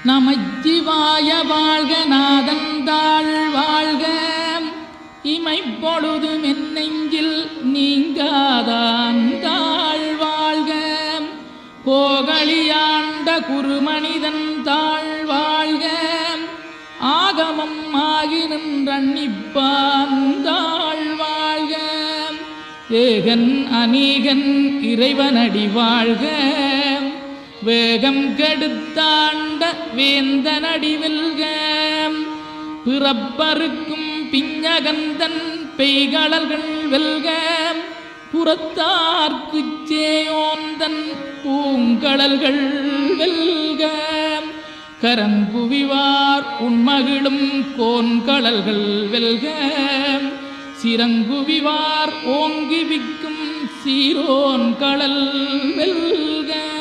நமச்சிவாய வாழ்க நாதந்தாள் வாழ்க இமைப்பொழுது மென்னெஞ்சில் நீங்காதாந்தாள் வாழ்க கோகலியாண்ட குருமனிதன் தாழ் வாழ்க ஆகமம் ஆகி நின்றன்னிப்பாந்தாள் வாழ்க ஏகன் அநீகன் இறைவனடி வாழ்க வேகம் கெடுத்தாண்ட வேந்தனடி வெல்க பிறப்பருக்கும் பிஞகந்தன் பெய்களர்கள் வெல்க புறத்தார்க்குச் சேயோந்தன் பூங்கடல்கள் வெல்க கரங்குவிவார் உண்மகிழும் கோன்கடல்கள் வெல்க சிறங்குவிவார் ஓங்கி விக்கும் சீரோன் கடல் வெல்க.